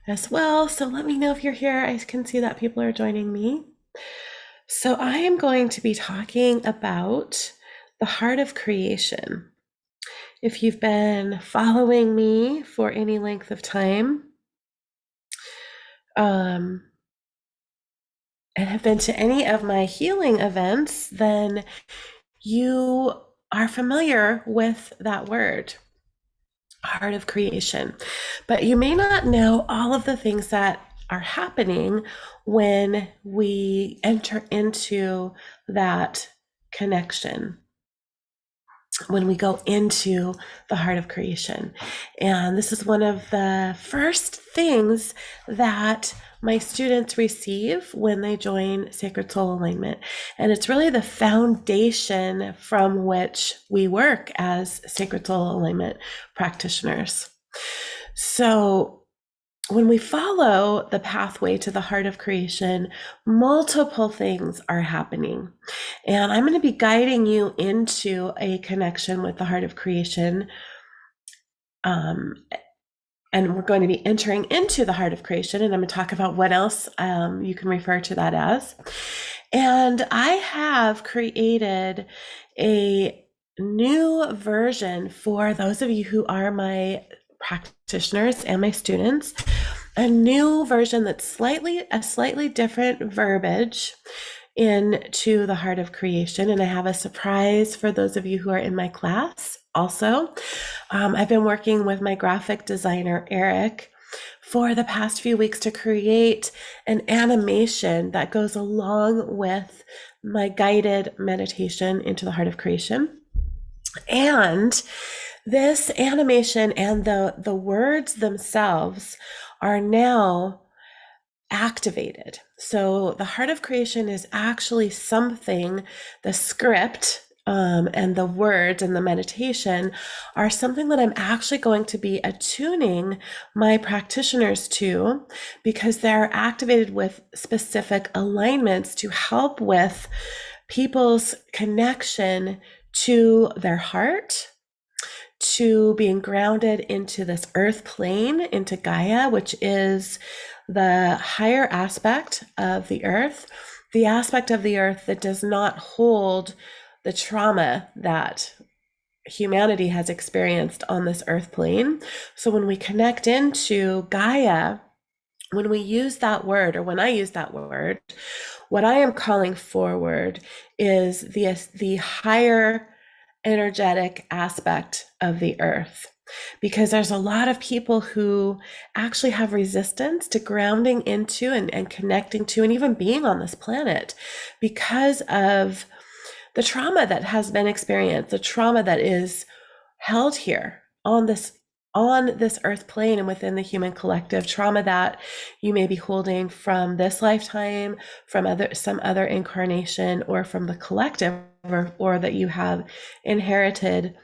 as well. So let me know if you're here. I can see that people are joining me. So I am going to be talking about the heart of creation. If you've been following me for any length of time, um, and have been to any of my healing events, then you are familiar with that word, heart of creation. But you may not know all of the things that are happening when we enter into that connection, when we go into the heart of creation. And this is one of the first things that my students receive when they join Sacred Soul Alignment. And it's really the foundation from which we work as Sacred Soul Alignment practitioners. So when we follow the pathway to the heart of creation, multiple things are happening. And I'm going to be guiding you into a connection with the heart of creation. And we're going to be entering into the heart of creation, and I'm going to talk about what else you can refer to that as. And I have created a new version for those of you who are my practitioners and my students, a new version that's a slightly different verbiage into the heart of creation. And I have a surprise for those of you who are in my class also. I've been working with my graphic designer, Eric, for the past few weeks to create an animation that goes along with my guided meditation into the heart of creation. And this animation and the words themselves are now activated. So the heart of creation is actually something, the script and the words and the meditation are something that I'm actually going to be attuning my practitioners to, because they're activated with specific alignments to help with people's connection to their heart, to being grounded into this earth plane, into Gaia, which is the higher aspect of the earth, the aspect of the earth that does not hold the trauma that humanity has experienced on this earth plane. So when we connect into Gaia, when we use that word, or when I use that word, what I am calling forward is the higher energetic aspect of the earth, because there's a lot of people who actually have resistance to grounding into and connecting to and even being on this planet because of the trauma that has been experienced, the trauma that is held here on this earth plane and within the human collective, trauma that you may be holding from this lifetime, from some other incarnation, or from the collective, or that you have inherited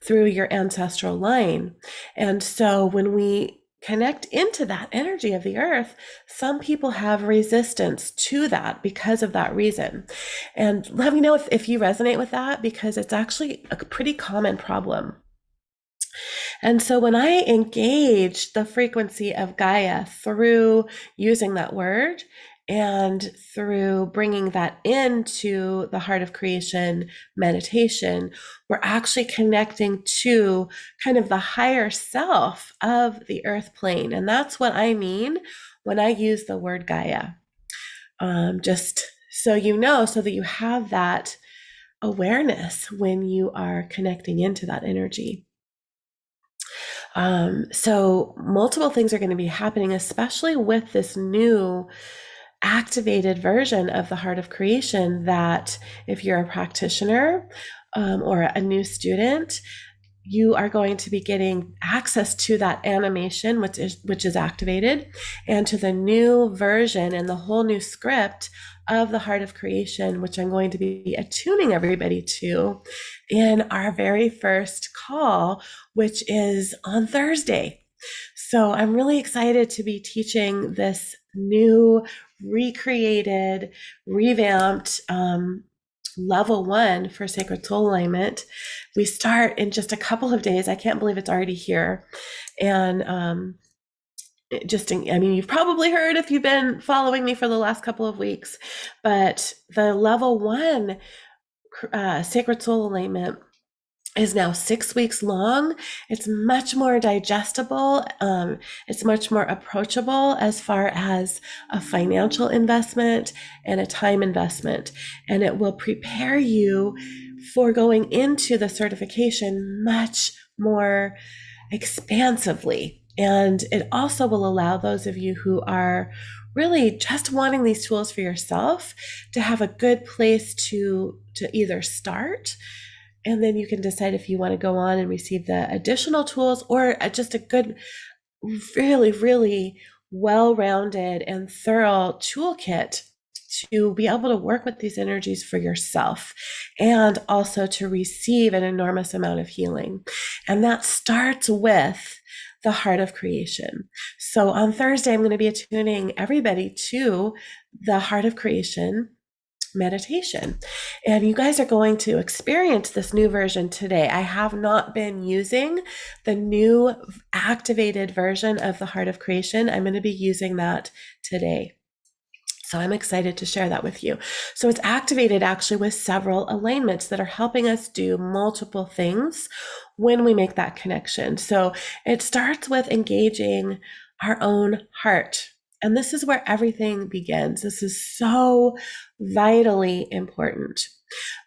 through your ancestral line. And so when we connect into that energy of the earth, some people have resistance to that because of that reason. And let me know if you resonate with that, because it's actually a pretty common problem. And so when I engage the frequency of Gaia through using that word and through bringing that into the heart of creation meditation, we're actually connecting to kind of the higher self of the earth plane. And that's what I mean when I use the word Gaia. Just so you know, so that you have that awareness when you are connecting into that energy. So multiple things are going to be happening, especially with this new activated version of the heart of creation, that if you're a practitioner or a new student, you are going to be getting access to that animation, which is activated, and to the new version and the whole new script of the heart of creation, which I'm going to be attuning everybody to in our very first call, which is on Thursday. So I'm really excited to be teaching this new, recreated, revamped level 1 for Sacred Soul Alignment. We start in just a couple of days. I can't believe it's already here. And I mean, you've probably heard if you've been following me for the last couple of weeks, but the level 1 sacred soul alignment is now 6 weeks long. It's much more digestible. It's much more approachable as far as a financial investment and a time investment. And it will prepare you for going into the certification much more expansively. And it also will allow those of you who are really just wanting these tools for yourself to have a good place to either start, and then you can decide if you want to go on and receive the additional tools, or just a good, really, really well-rounded and thorough toolkit to be able to work with these energies for yourself and also to receive an enormous amount of healing. And that starts with the heart of creation. So on Thursday, I'm going to be attuning everybody to the heart of creation meditation. And you guys are going to experience this new version today. I have not been using the new activated version of the Heart of Creation. I'm going to be using that today. So I'm excited to share that with you. So it's activated actually with several alignments that are helping us do multiple things when we make that connection. So it starts with engaging our own heart. And this is where everything begins. This is so vitally important.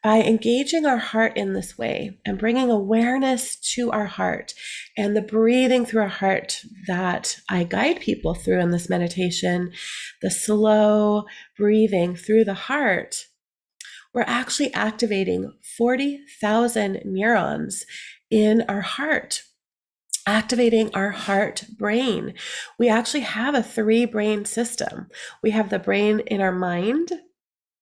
By engaging our heart in this way and bringing awareness to our heart and the breathing through our heart that I guide people through in this meditation, the slow breathing through the heart, we're actually activating 40,000 neurons in our heart, activating our heart brain. We actually have a 3-brain system. We have the brain in our mind,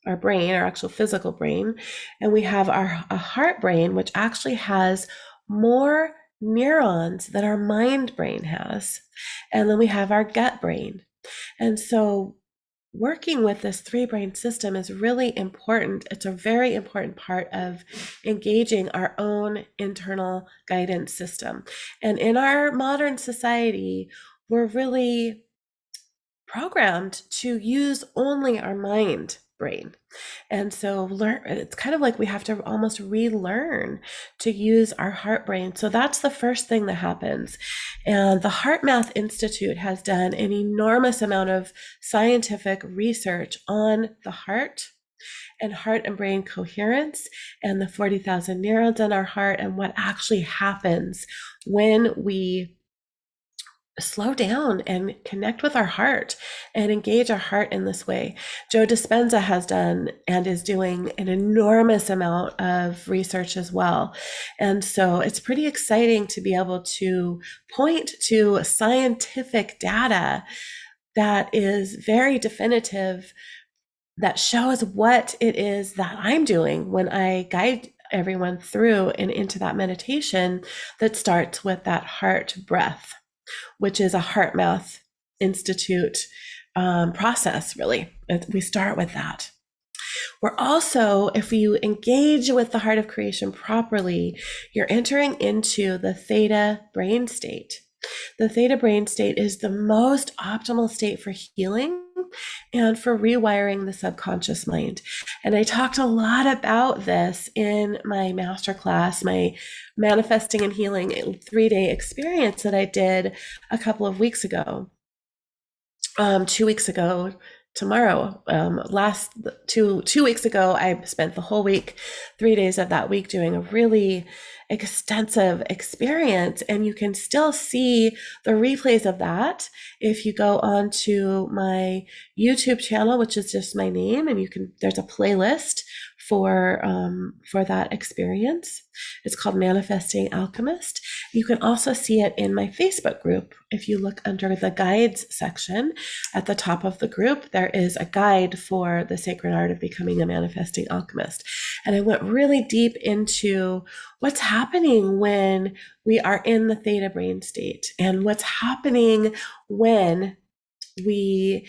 our brain, our actual physical brain, and we have a heart brain, which actually has more neurons than our mind brain has. And then we have our gut brain. And so working with this 3-brain system is really important. It's a very important part of engaging our own internal guidance system. And in our modern society, we're really programmed to use only our mind brain. And so it's kind of like we have to almost relearn to use our heart brain. So that's the first thing that happens. And the HeartMath Institute has done an enormous amount of scientific research on the heart and heart and brain coherence and the 40,000 neurons in our heart and what actually happens when we slow down and connect with our heart and engage our heart in this way. Joe Dispenza has done and is doing an enormous amount of research as well. And so it's pretty exciting to be able to point to scientific data that is very definitive, that shows what it is that I'm doing when I guide everyone through and into that meditation that starts with that heart breath, which is a HeartMath Institute process, really. We start with that. We're also, if you engage with the heart of creation properly, you're entering into the theta brain state. The theta brain state is the most optimal state for healing and for rewiring the subconscious mind. And I talked a lot about this in my masterclass, my Manifesting and Healing 3-day experience that I did a couple of weeks ago, 2 weeks ago tomorrow. Last 2 weeks ago, I spent the whole week, 3 days of that week, doing a really extensive experience, and you can still see the replays of that if you go onto my YouTube channel, which is just my name, and there's a playlist for that experience. It's called Manifesting Alchemist. You can also see it in my Facebook group. If you look under the guides section at the top of the group, there is a guide for the sacred art of becoming a manifesting alchemist. And I went really deep into what's happening when we are in the theta brain state and what's happening when we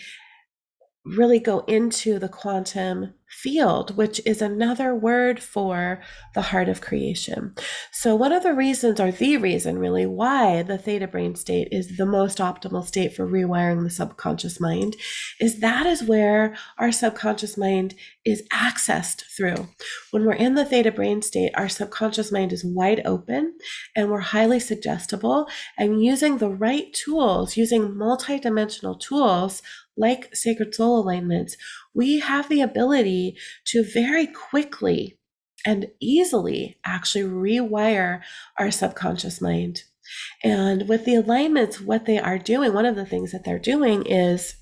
really go into the quantum field, which is another word for the heart of creation. So one of the reasons, or the reason really, why the theta brain state is the most optimal state for rewiring the subconscious mind is that is where our subconscious mind is accessed through. When we're in the theta brain state, our subconscious mind is wide open and we're highly suggestible, and using the right tools, using multidimensional tools like sacred soul alignments, we have the ability to very quickly and easily actually rewire our subconscious mind. And with the alignments, what they are doing, one of the things that they're doing is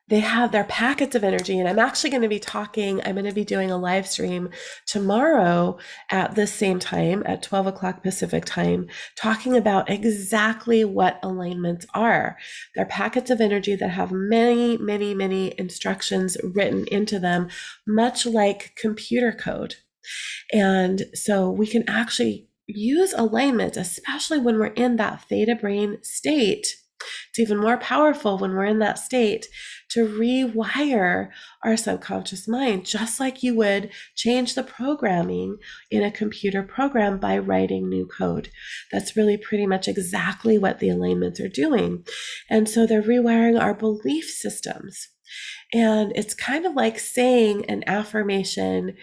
they have their packets of energy. And I'm actually going to be doing a live stream tomorrow at the same time at 12 o'clock Pacific time, talking about exactly what alignments are. They're packets of energy that have many, many, many instructions written into them, much like computer code. And so we can actually use alignments, especially when we're in that theta brain state. It's even more powerful when we're in that state to rewire our subconscious mind, just like you would change the programming in a computer program by writing new code. That's really pretty much exactly what the alignments are doing. And so they're rewiring our belief systems. And it's kind of like saying an affirmation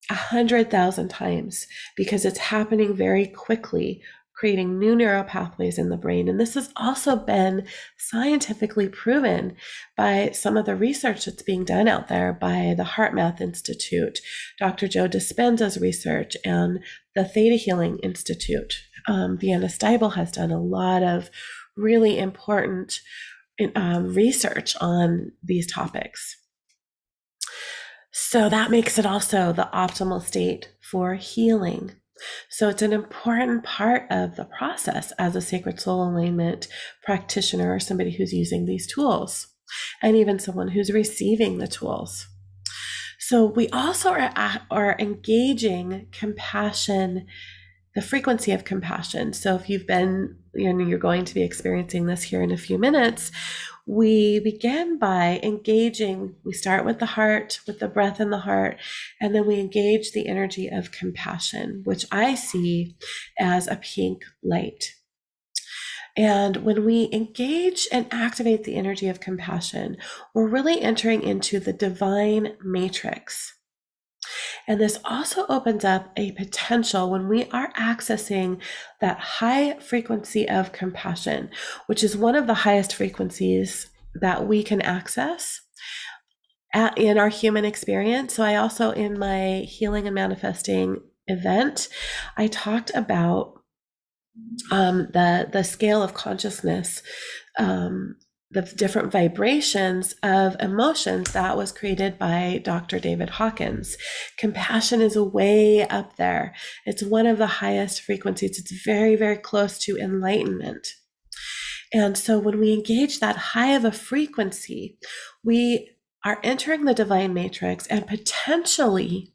100,000 times because it's happening very quickly, creating new neural pathways in the brain. And this has also been scientifically proven by some of the research that's being done out there by the HeartMath Institute, Dr. Joe Dispenza's research, and the Theta Healing Institute. Deanna Steibel has done a lot of really important research on these topics. So that makes it also the optimal state for healing. So it's an important part of the process as a sacred soul alignment practitioner or somebody who's using these tools, and even someone who's receiving the tools. So we also are engaging compassion, the frequency of compassion. So if you've been, you're going to be experiencing this here in a few minutes, we begin by engaging. We start with the heart, with the breath in the heart, and then we engage the energy of compassion, which I see as a pink light. And when we engage and activate the energy of compassion, we're really entering into the divine matrix. And this also opens up a potential when we are accessing that high frequency of compassion, which is one of the highest frequencies that we can access in our human experience. So I also, in my Healing and Manifesting event, I talked about the scale of consciousness, the different vibrations of emotions that was created by Dr. David Hawkins. Compassion is way up there. It's one of the highest frequencies. It's very, very close to enlightenment. And so when we engage that high of a frequency, we are entering the divine matrix, and potentially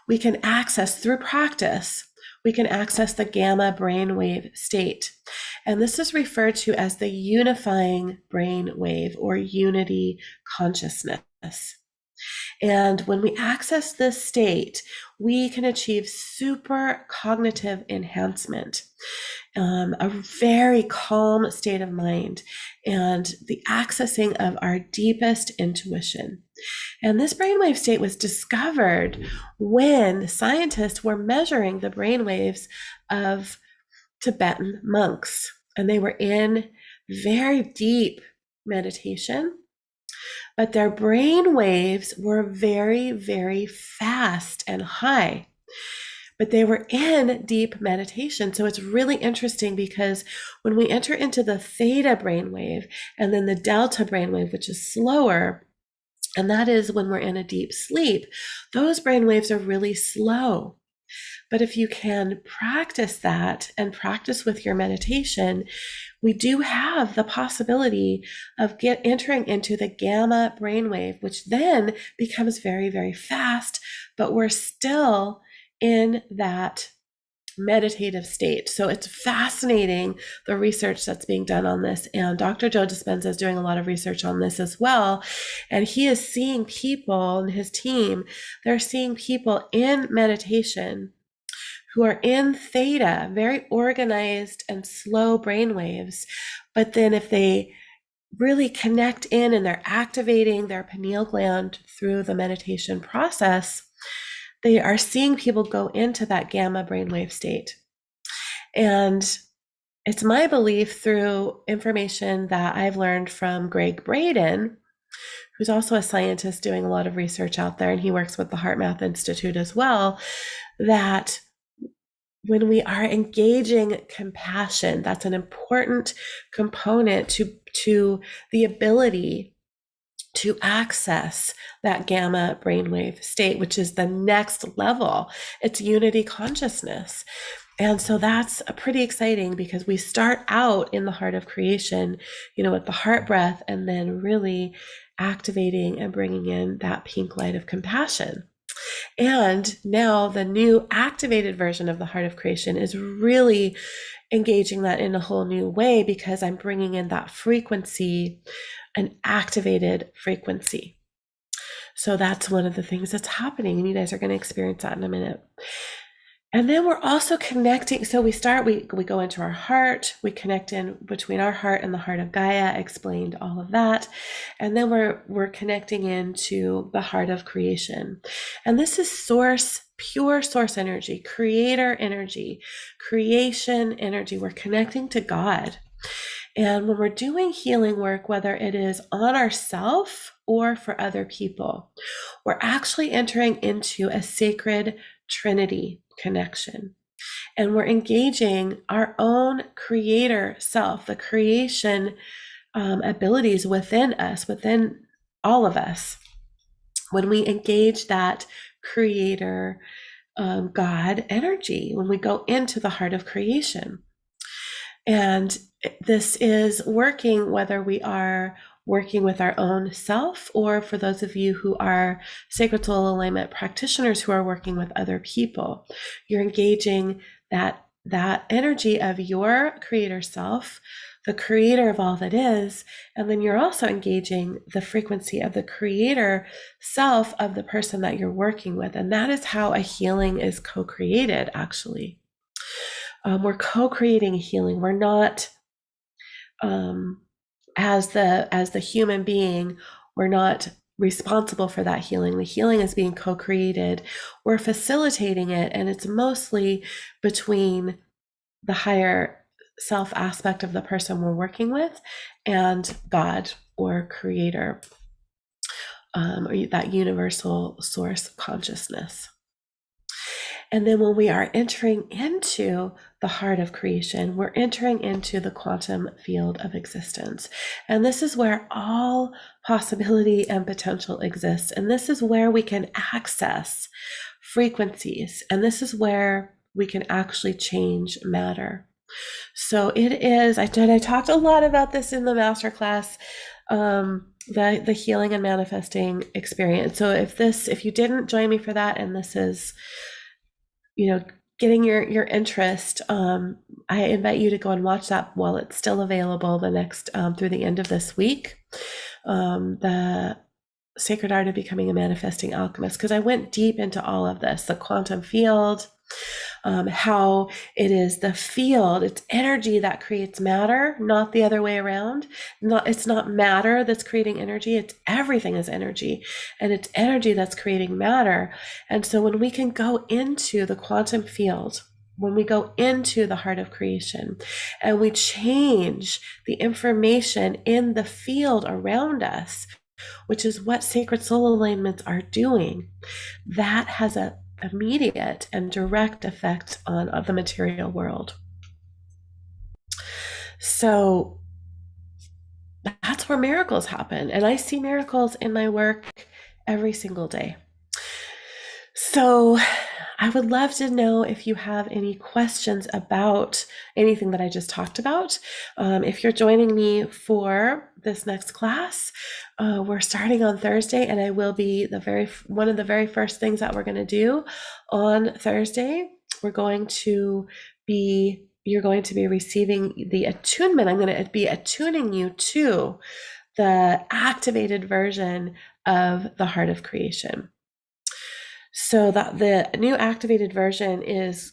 we can access, through practice, we can access the gamma brainwave state. And this is referred to as the unifying brainwave or unity consciousness. And when we access this state, we can achieve super cognitive enhancement, a very calm state of mind, and the accessing of our deepest intuition. And this brainwave state was discovered when scientists were measuring the brainwaves of Tibetan monks, and they were in very deep meditation, but their brain waves were very, very fast and high. But they were in deep meditation. So it's really interesting because when we enter into the theta brainwave and then the delta brainwave, which is slower, and that is when we're in a deep sleep, those brainwaves are really slow. But if you can practice that and practice with your meditation, we do have the possibility of entering into the gamma brainwave, which then becomes very, very fast, but we're still in that meditative state. So it's fascinating, the research that's being done on this. And Dr. Joe Dispenza is doing a lot of research on this as well. And he is seeing people, and his team, they're seeing people in meditation who are in theta, very organized and slow brain waves. But then if they really connect in and they're activating their pineal gland through the meditation process, they are seeing people go into that gamma brainwave state. And it's my belief, through information that I've learned from Greg Braden, who's also a scientist doing a lot of research out there, and he works with the HeartMath Institute as well, that when we are engaging compassion, that's an important component to the ability to access that gamma brainwave state, which is the next level. It's unity consciousness. And so that's pretty exciting, because we start out in the heart of creation, with the heart breath, and then really activating and bringing in that pink light of compassion. And now the new activated version of the heart of creation is really engaging that in a whole new way, because I'm bringing in that frequency, an activated frequency. So that's one of the things that's happening, and you guys are going to experience that in a minute. And then we're also connecting. So we go into our heart, we connect in between our heart and the heart of Gaia, explained all of that. And then we're connecting into the heart of creation. And this is source, pure source energy, creator energy, creation energy. We're connecting to God. And when we're doing healing work, whether it is on ourselves or for other people, we're actually entering into a sacred Trinity connection. And we're engaging our own creator self, the creation abilities within us, within all of us. When we engage that creator God energy, when we go into the heart of creation. And this is working whether we are working with our own self, or for those of you who are sacred soul alignment practitioners who are working with other people. You're engaging that energy of your creator self, the creator of all that is, and then you're also engaging the frequency of the creator self of the person that you're working with. And that is how a healing is co-created, actually. We're co-creating healing. We're not, as the human being, we're not responsible for that healing. The healing is being co-created. We're facilitating it, and it's mostly between the higher self aspect of the person we're working with and God or creator, or that universal source consciousness. And then when we are entering into the heart of creation, we're entering into the quantum field of existence. And this is where all possibility and potential exists. And this is where we can access frequencies. And this is where we can actually change matter. So it is, I talked a lot about this in the masterclass, the healing and manifesting experience. So if you didn't join me for that, and this is, getting your interest, I invite you to go and watch that while it's still available the next, through the end of this week, the Sacred Art of Becoming a Manifesting Alchemist, because I went deep into all of this, the quantum field, how it is the field, it's energy that creates matter, not the other way around. It's not matter that's creating energy, it's everything is energy, and it's energy that's creating matter. And so when we can go into the quantum field, when we go into the heart of creation, and we change the information in the field around us, which is what sacred soul alignments are doing, that has an immediate and direct effect on the material world. So that's where miracles happen. And I see miracles in my work every single day. So I would love to know if you have any questions about anything that I just talked about. If you're joining me for this next class, we're starting on Thursday, and I will be one of the very first things that we're going to do on Thursday you're going to be receiving the attunement. I'm going to be attuning you to the activated version of the heart of creation. So that the new activated version is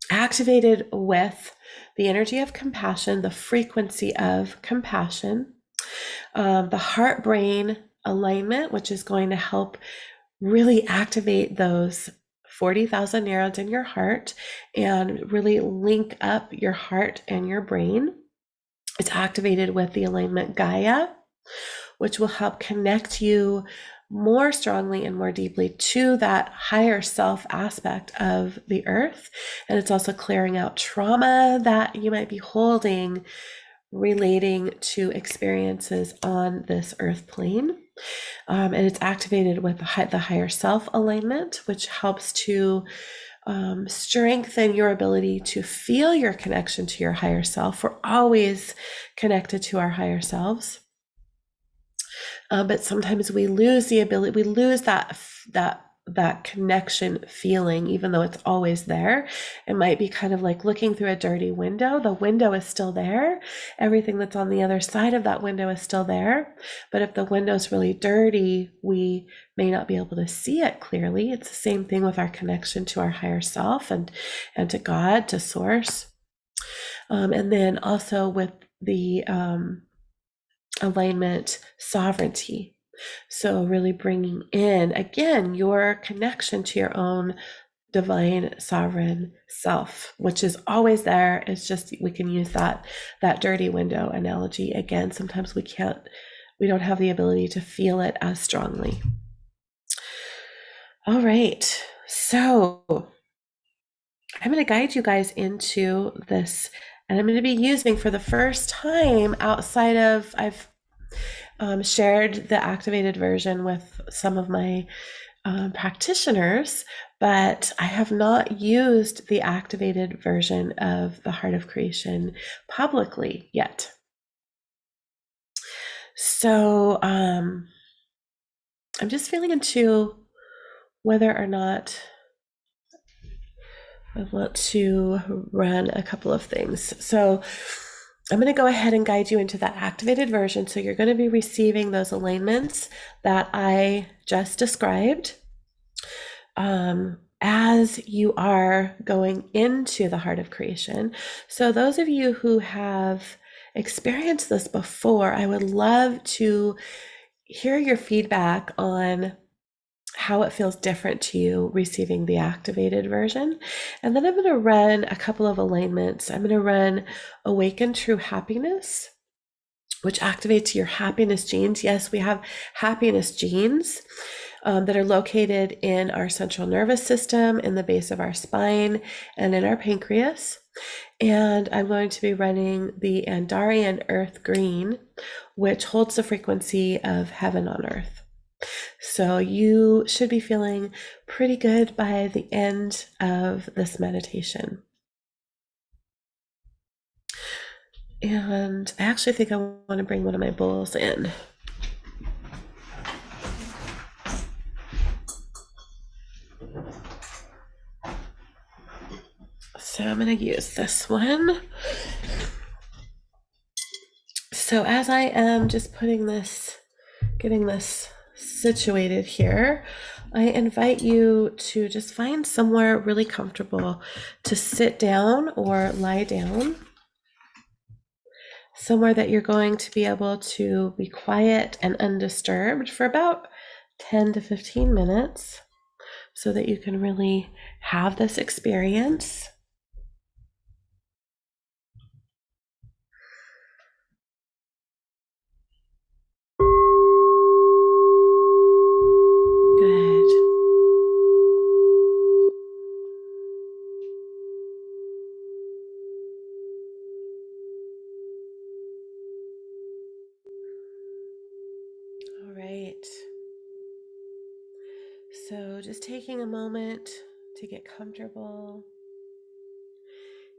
activated with the energy of compassion, the frequency of compassion, the heart brain alignment, which is going to help really activate those 40,000 neurons in your heart and really link up your heart and your brain. It's activated with the alignment Gaia, which will help connect you more strongly and more deeply to that higher self aspect of the earth. And it's also clearing out trauma that you might be holding relating to experiences on this earth plane. And it's activated with the higher self alignment, which helps to strengthen your ability to feel your connection to your higher self. We're always connected to our higher selves. But sometimes we lose the ability, we lose that connection feeling, even though it's always there. It might be kind of like looking through a dirty window. The window is still there. Everything that's on the other side of that window is still there. But if the window's really dirty, we may not be able to see it clearly. It's the same thing with our connection to our higher self and to God, to source. And then also with the alignment sovereignty. So really bringing in, again, your connection to your own divine sovereign self, which is always there. It's just, we can use that dirty window analogy. Again, sometimes we don't have the ability to feel it as strongly. All right. So I'm going to guide you guys into this, and I'm going to be using for the first time outside of, I've shared the activated version with some of my practitioners, but I have not used the activated version of the Heart of Creation publicly yet. So I'm just feeling into whether or not I want to run a couple of things. So I'm going to go ahead and guide you into that activated version. So you're going to be receiving those alignments that I just described as you are going into the heart of creation. So those of you who have experienced this before, I would love to hear your feedback on how it feels different to you receiving the activated version. And then I'm going to run a couple of alignments. I'm going to run Awaken True Happiness, which activates your happiness genes. Yes, we have happiness genes that are located in our central nervous system, in the base of our spine, and in our pancreas. And I'm going to be running the Andarian Earth Green, which holds the frequency of heaven on earth. So you should be feeling pretty good by the end of this meditation. And I actually think I want to bring one of my bowls in. So I'm going to use this one. So as I am just getting this situated here, I invite you to just find somewhere really comfortable to sit down or lie down. Somewhere that you're going to be able to be quiet and undisturbed for about 10 to 15 minutes so that you can really have this experience. Good. All right. So just taking a moment to get comfortable,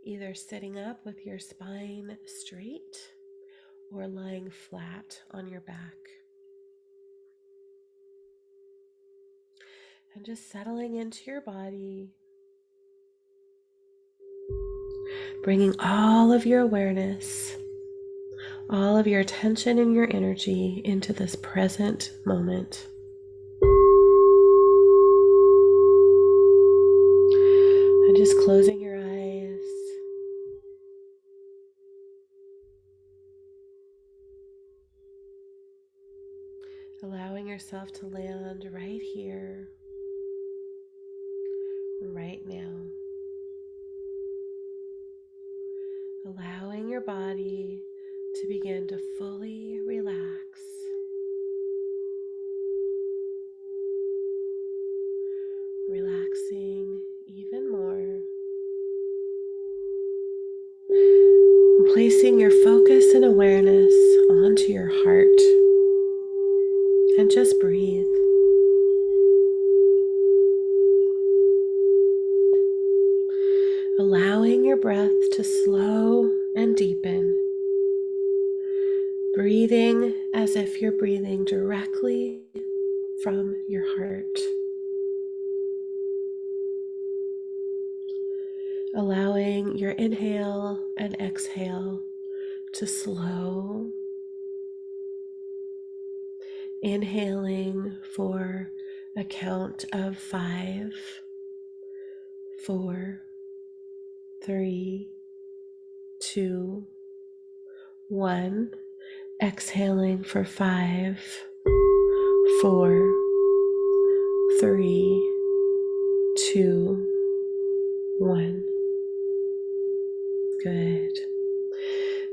either sitting up with your spine straight or lying flat on your back. And just settling into your body, bringing all of your awareness, all of your attention and your energy into this present moment. And just closing your eyes. Allowing yourself to land right here, right now. Allowing your body to begin to fully relax. Relaxing even more. Placing your focus and awareness onto your heart. And just breathe. Allowing your breath to slow and deepen. Breathing as if you're breathing directly from your heart. Allowing your inhale and exhale to slow. Inhaling for a count of 5, 4, 3, 2, 1. Exhaling for 5, 4, 3, 2, 1. Good.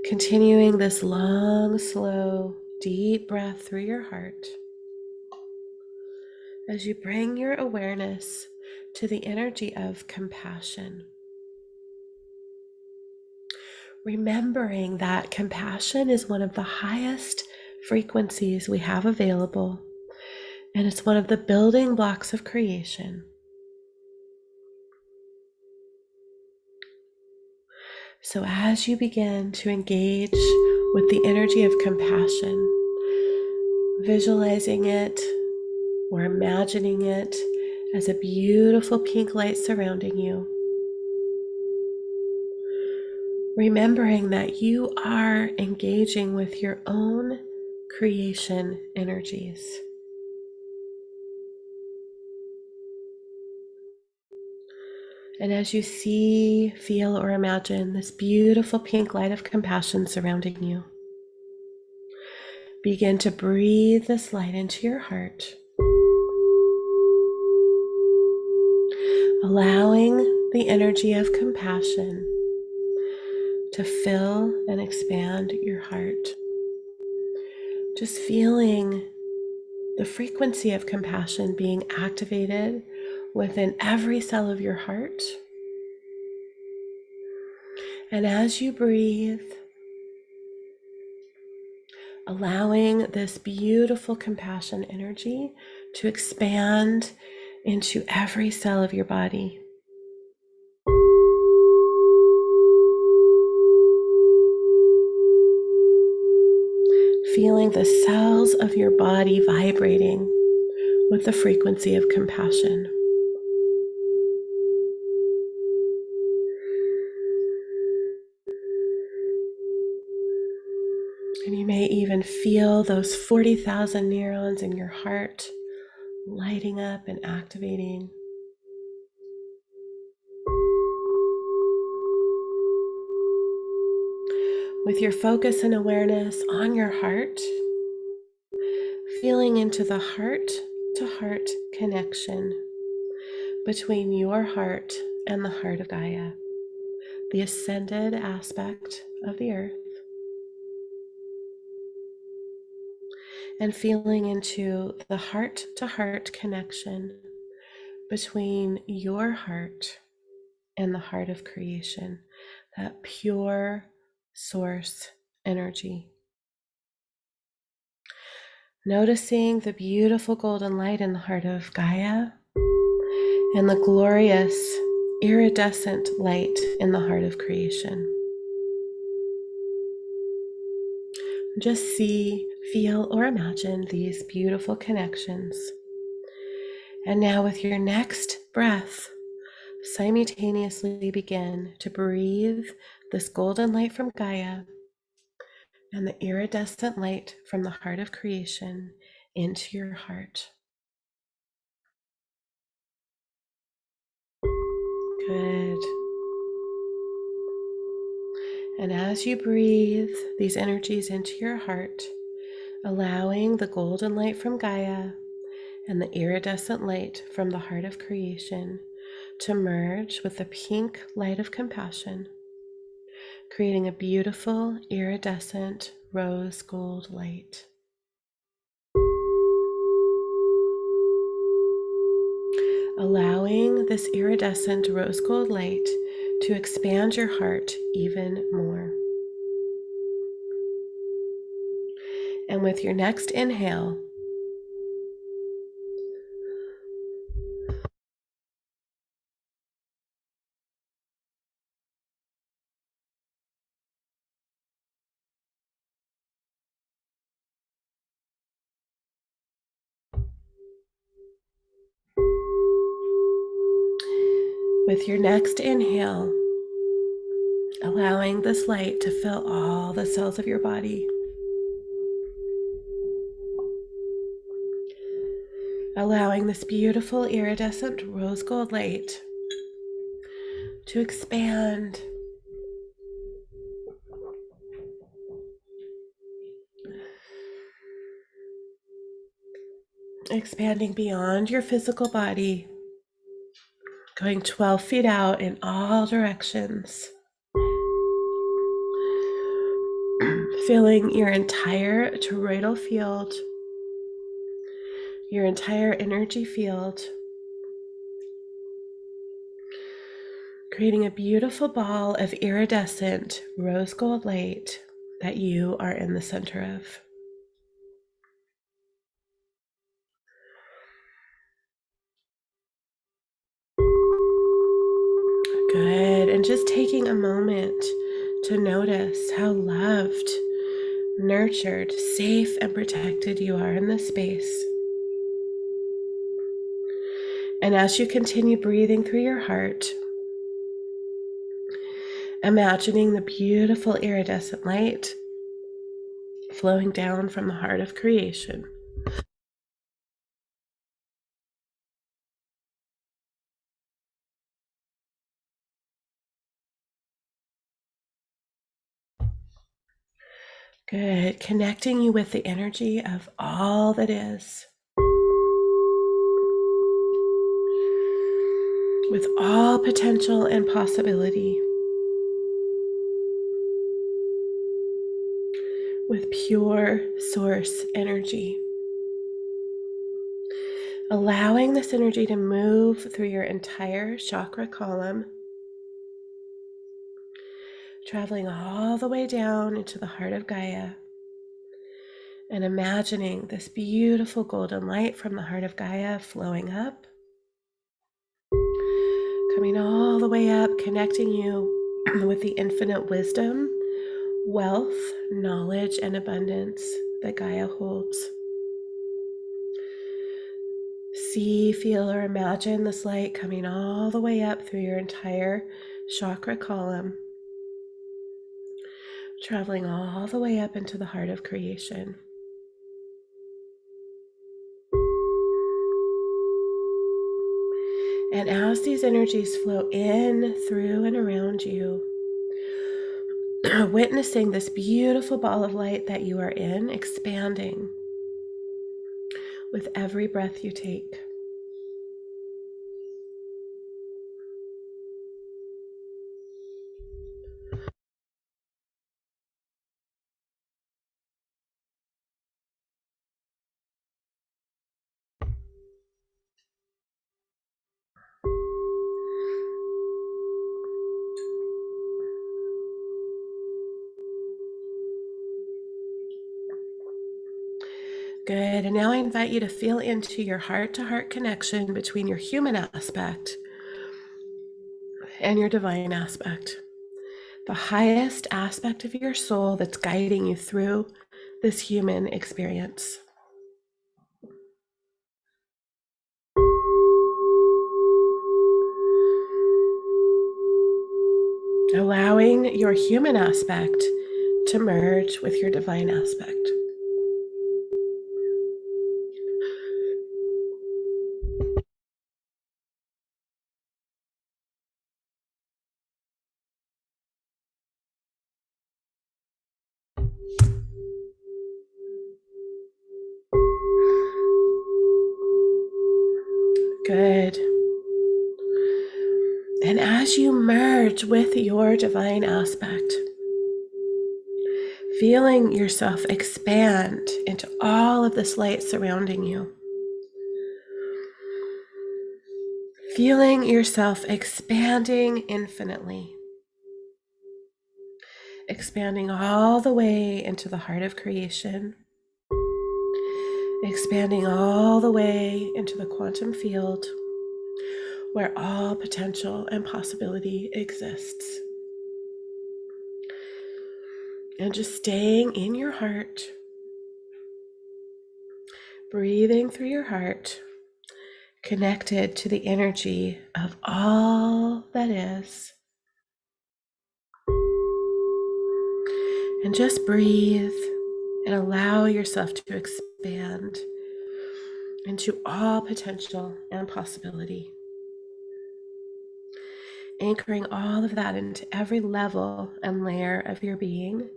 Continuing this long, slow, deep breath through your heart as you bring your awareness to the energy of compassion. Remembering that compassion is one of the highest frequencies we have available, and it's one of the building blocks of creation. So as you begin to engage with the energy of compassion, visualizing it or imagining it as a beautiful pink light surrounding you, remembering that you are engaging with your own creation energies. And as you see, feel, or imagine this beautiful pink light of compassion surrounding you, begin to breathe this light into your heart, allowing the energy of compassion to fill and expand your heart. Just feeling the frequency of compassion being activated within every cell of your heart. And as you breathe, allowing this beautiful compassion energy to expand into every cell of your body. Feeling the cells of your body vibrating with the frequency of compassion. And you may even feel those 40,000 neurons in your heart lighting up and activating. With your focus and awareness on your heart, feeling into the heart-to-heart connection between your heart and the heart of Gaia, the ascended aspect of the earth, and feeling into the heart-to-heart connection between your heart and the heart of creation, that pure source energy. Noticing the beautiful golden light in the heart of Gaia and the glorious iridescent light in the heart of creation. Just see, feel, or imagine these beautiful connections. And now with your next breath, simultaneously begin to breathe this golden light from Gaia and the iridescent light from the heart of creation into your heart. Good. And as you breathe these energies into your heart, allowing the golden light from Gaia and the iridescent light from the heart of creation to merge with the pink light of compassion, creating a beautiful iridescent rose gold light. Allowing this iridescent rose gold light to expand your heart even more. And with your next inhale, with your next inhale, allowing this light to fill all the cells of your body. Allowing this beautiful iridescent rose gold light to expand, expanding beyond your physical body, going 12 feet out in all directions, filling your entire toroidal field, your entire energy field, creating a beautiful ball of iridescent rose gold light that you are in the center of. Good. And just taking a moment to notice how loved, nurtured, safe, and protected you are in this space. And as you continue breathing through your heart, imagining the beautiful iridescent light flowing down from the heart of creation. Good. Connecting you with the energy of all that is, with all potential and possibility, with pure source energy. Allowing this energy to move through your entire chakra column, traveling all the way down into the heart of Gaia, and imagining this beautiful golden light from the heart of Gaia flowing up, coming all the way up, connecting you with the infinite wisdom, wealth, knowledge, and abundance that Gaia holds. See, feel, or imagine this light coming all the way up through your entire chakra column, traveling all the way up into the heart of creation. And as these energies flow in, through, and around you, witnessing this beautiful ball of light that you are in expanding with every breath you take. Good. And now I invite you to feel into your heart-to-heart connection between your human aspect and your divine aspect, the highest aspect of your soul that's guiding you through this human experience. allowing your human aspect to merge with your divine aspect. Good. And as you merge with your divine aspect, feeling yourself expand into all of this light surrounding you, feeling yourself expanding infinitely, expanding all the way into the heart of creation, expanding all the way into the quantum field where all potential and possibility exists. And just staying in your heart, breathing through your heart, connected to the energy of all that is. And just breathe and allow yourself to expand into all potential and possibility. Anchoring all of that into every level and layer of your being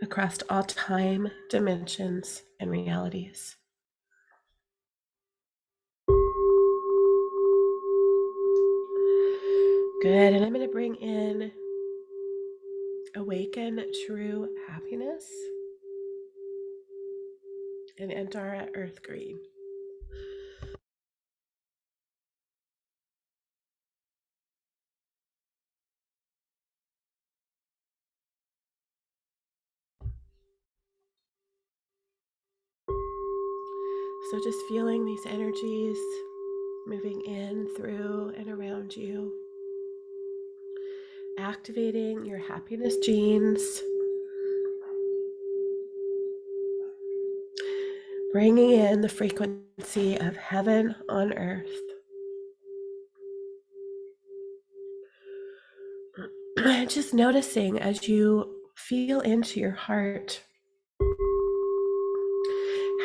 across all time, dimensions, and realities. Good. And I'm going to bring in Awaken True Happiness and Antara Earth Green. So just feeling these energies moving in, through, and around you, activating your happiness genes, bringing in the frequency of heaven on earth. And just noticing as you feel into your heart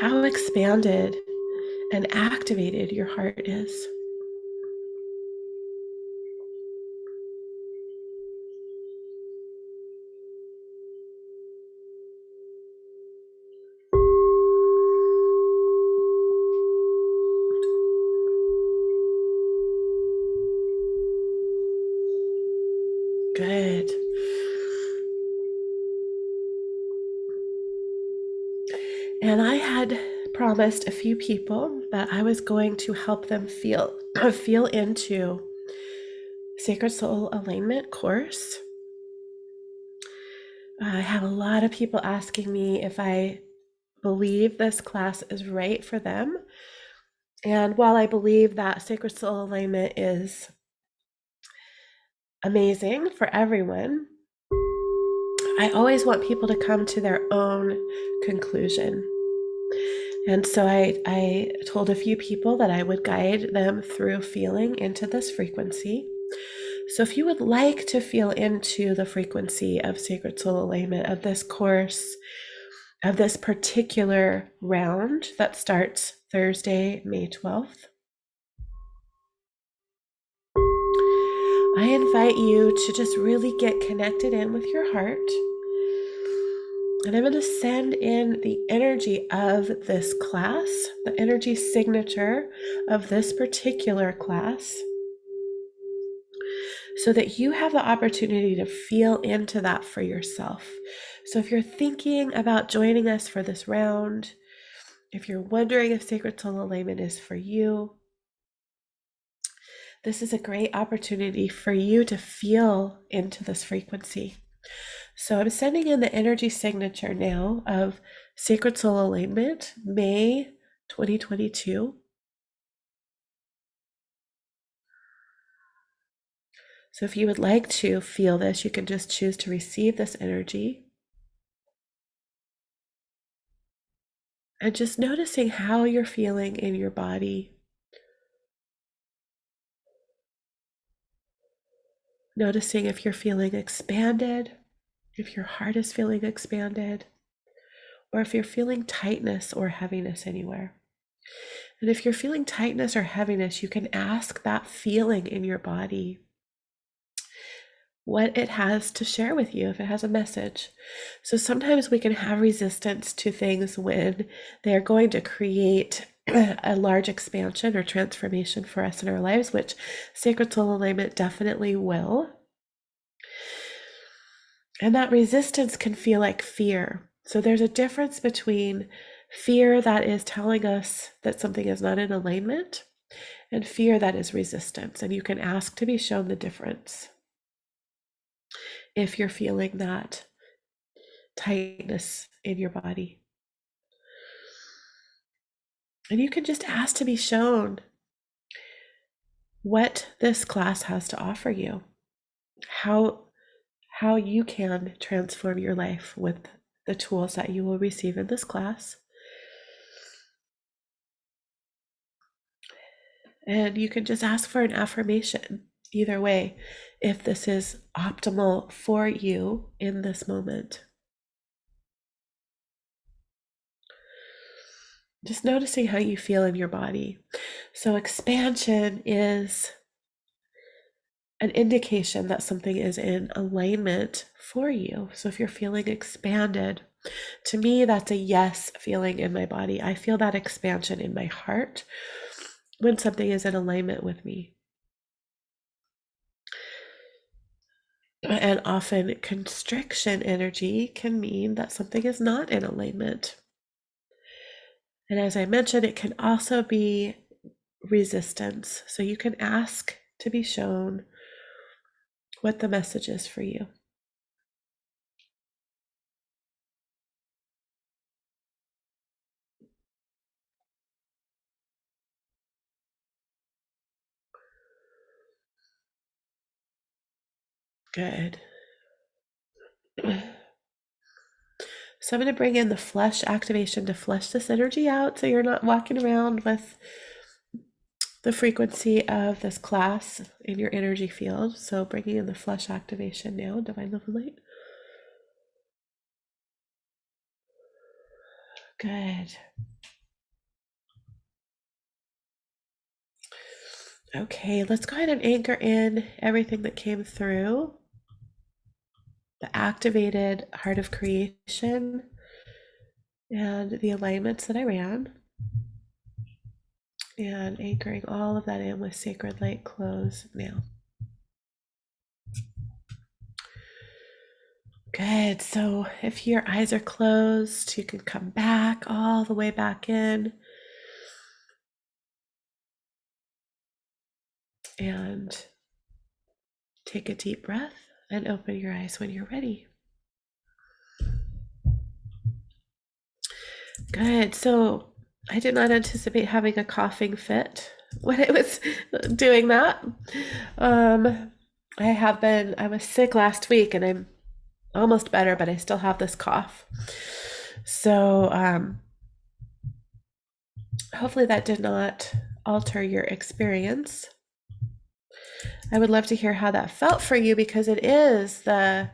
how expanded and activated your heart is. Good. And I had promised a few people that I was going to help them feel into Sacred Soul Alignment course. I have a lot of people asking me if I believe this class is right for them. And while I believe that Sacred Soul Alignment is amazing for everyone, I always want people to come to their own conclusion. And so I told a few people that I would guide them through feeling into this frequency. So if you would like to feel into the frequency of Sacred Soul Alignment, of this course, of this particular round that starts Thursday, May 12th, I invite you to just really get connected in with your heart. And I'm going to send in the energy of this class, the energy signature of this particular class, so that you have the opportunity to feel into that for yourself. So if you're thinking about joining us for this round, if you're wondering if Sacred Soul Alignment is for you, this is a great opportunity for you to feel into this frequency. So I'm sending in the energy signature now of Sacred Soul Alignment, May 2022. So if you would like to feel this, you can just choose to receive this energy. And just noticing how you're feeling in your body. Noticing if you're feeling expanded, if your heart is feeling expanded, or if you're feeling tightness or heaviness anywhere. And if you're feeling tightness or heaviness, you can ask that feeling in your body what it has to share with you, if it has a message. So sometimes we can have resistance to things when they're going to create a large expansion or transformation for us in our lives, which Sacred Soul Alignment definitely will. And that resistance can feel like fear. So there's a difference between fear that is telling us that something is not in alignment and fear that is resistance. And you can ask to be shown the difference if you're feeling that tightness in your body. And you can just ask to be shown what this class has to offer you, how you can transform your life with the tools that you will receive in this class. And you can just ask for an affirmation either way, if this is optimal for you in this moment. Just noticing how you feel in your body. So expansion is an indication that something is in alignment for you. So if you're feeling expanded, to me, that's a yes feeling in my body. I feel that expansion in my heart when something is in alignment with me. And often constriction energy can mean that something is not in alignment. And as I mentioned, it can also be resistance. So you can ask to be shown what the message is for you. Good. So I'm going to bring in the flush activation to flush this energy out so you're not walking around with the frequency of this class in your energy field. So bringing in the flush activation now, Divine Love and Light. Good. Okay, let's go ahead and anchor in everything that came through. The activated heart of creation and the alignments that I ran. And anchoring all of that in with sacred light close now. Good. So if your eyes are closed, you can come back all the way back in. And take a deep breath and open your eyes when you're ready. Good. So I did not anticipate having a coughing fit when I was doing that. I was sick last week and I'm almost better, but I still have this cough. So hopefully that did not alter your experience. I would love to hear how that felt for you, because it is the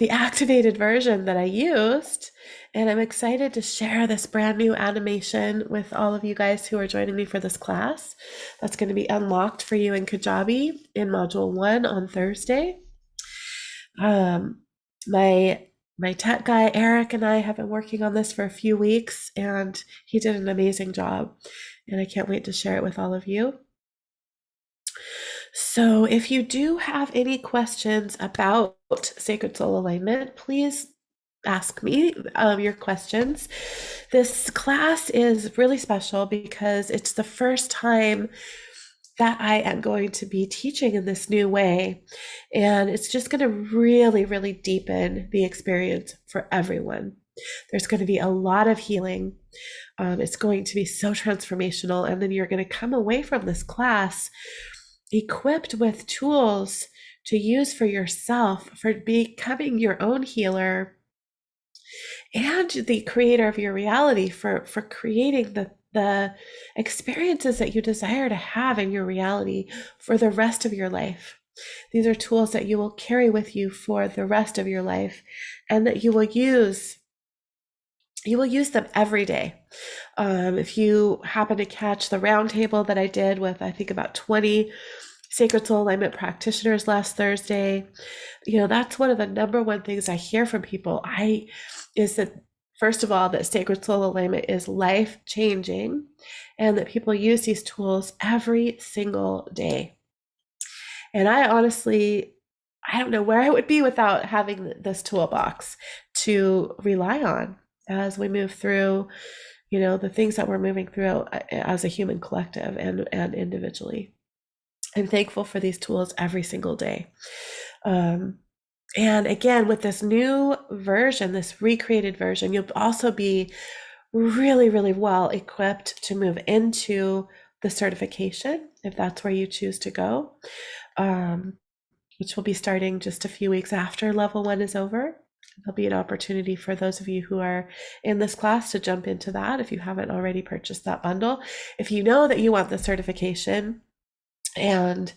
activated version that I used, and I'm excited to share this brand new animation with all of you guys who are joining me for this class. That's going to be unlocked for you in Kajabi in Module 1 on Thursday. My tech guy, Eric, and I have been working on this for a few weeks, and he did an amazing job, and I can't wait to share it with all of you. So if you do have any questions about Sacred Soul Alignment, please ask me your questions. This class is really special because it's the first time that I am going to be teaching in this new way. And it's just going to really, really deepen the experience for everyone. There's going to be a lot of healing. It's going to be so transformational. And then you're going to come away from this class equipped with tools to use for yourself, for becoming your own healer and the creator of your reality, for creating the experiences that you desire to have in your reality for the rest of your life. These are tools that you will carry with you for the rest of your life, and that you will use them every day. If you happen to catch the roundtable that I did with, I think, about 20 Sacred Soul Alignment practitioners last Thursday, that's one of the number one things I hear from people. Is that, first of all, that Sacred Soul Alignment is life changing, and that people use these tools every single day. And I don't know where I would be without having this toolbox to rely on as we move through, the things that we're moving through as a human collective and individually. I'm thankful for these tools every single day. And again, with this new version, this recreated version, you'll also be really, really well equipped to move into the certification, if that's where you choose to go, which will be starting just a few weeks after level 1 is over. There'll be an opportunity for those of you who are in this class to jump into that if you haven't already purchased that bundle. If you know that you want the certification and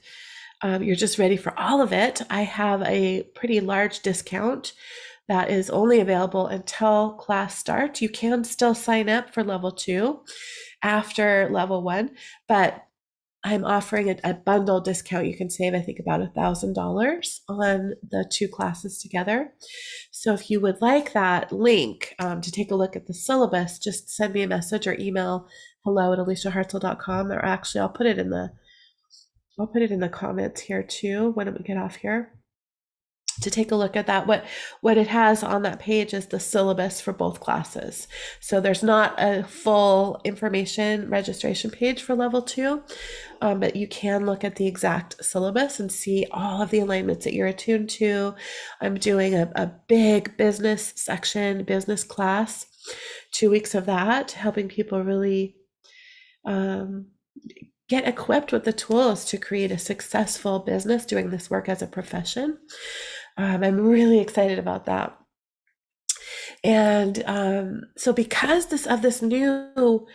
you're just ready for all of it, I have a pretty large discount that is only available until class starts. You can still sign up for level 2 after level 1, but I'm offering a bundle discount. You can save, I think, about $1,000 on the 2 classes together. So if you would like that link to take a look at the syllabus, just send me a message or email hello@aliciahartzell.com, or actually I'll put it in the comments here too when we get off here, to take a look at that. What it has on that page is the syllabus for both classes. So there's not a full information registration page for level 2, but you can look at the exact syllabus and see all of the alignments that you're attuned to. I'm doing a big business section, business class, 2 weeks of that, helping people really get equipped with the tools to create a successful business doing this work as a profession. I'm really excited about that. And so because of this new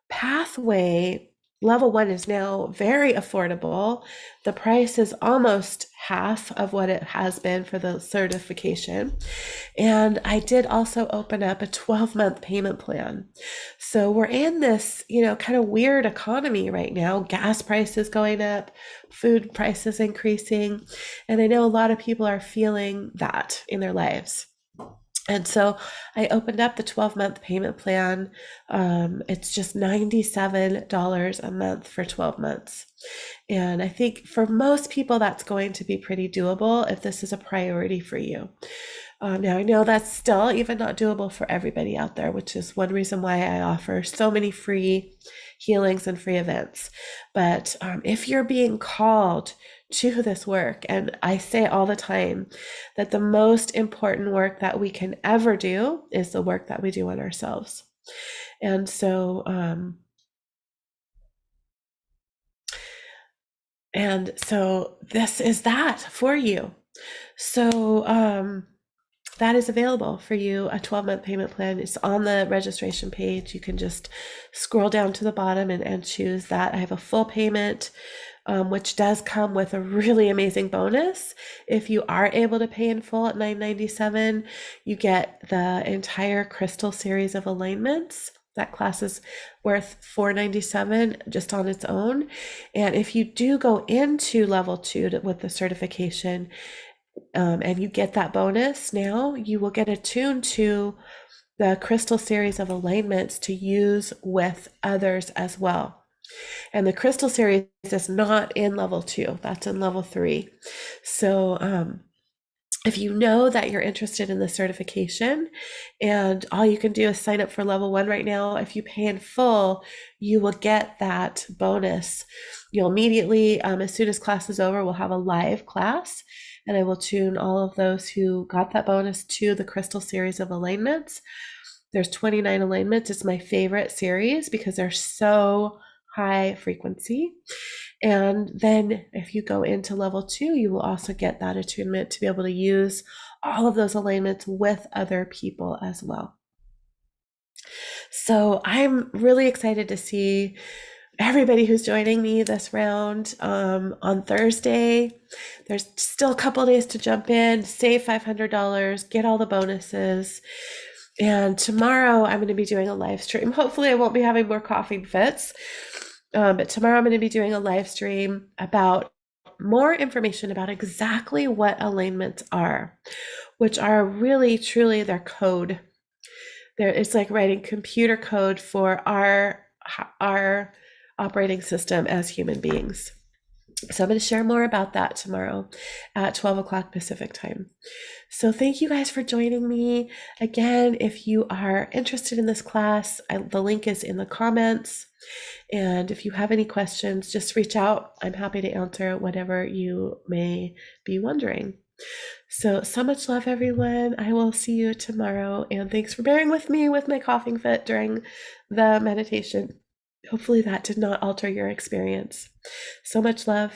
pathway, level 1 is now very affordable. The price is almost half of what it has been for the certification. And I did also open up a 12-month payment plan. So we're in this, kind of weird economy right now. Gas prices going up, food prices increasing. And I know a lot of people are feeling that in their lives. And so I opened up the 12-month payment plan. It's just $97 a month for 12 months. And I think for most people, that's going to be pretty doable if this is a priority for you. Now, I know that's still even not doable for everybody out there, which is one reason why I offer so many free healings and free events. But if you're being called to this work, and I say all the time that the most important work that we can ever do is the work that we do on ourselves. And so this is that for you. So that is available for you. A 12-month payment plan is on the registration page. You can just scroll down to the bottom and choose that. I have a full payment, which does come with a really amazing bonus. If you are able to pay in full at $997, you get the entire crystal series of alignments. That class is worth $497 just on its own. And if you do go into level 2 with the certification, and you get that bonus, now you will get attuned to the crystal series of alignments to use with others as well. And the crystal series is not in level 2, that's in level 3. So if you know that you're interested in the certification, and all you can do is sign up for level 1 right now, if you pay in full, you will get that bonus. You'll immediately, as soon as class is over, we'll have a live class, and I will tune all of those who got that bonus to the crystal series of alignments. There's 29 alignments. It's my favorite series because they're so high frequency. And then if you go into level 2, you will also get that attunement to be able to use all of those alignments with other people as well. So I'm really excited to see everybody who's joining me this round on Thursday. There's still a couple days to jump in, save $500, get all the bonuses. And tomorrow I'm going to be doing a live stream. Hopefully, I won't be having more coughing fits. But tomorrow I'm going to be doing a live stream about more information about exactly what alignments are, which are really, truly their code. It's like writing computer code for our operating system as human beings. So I'm going to share more about that tomorrow at 12 o'clock Pacific time. So thank you guys for joining me. Again, if you are interested in this class, the link is in the comments. And if you have any questions, just reach out. I'm happy to answer whatever you may be wondering. So much love, everyone. I will see you tomorrow. And thanks for bearing with me with my coughing fit during the meditation. Hopefully that did not alter your experience. So much love.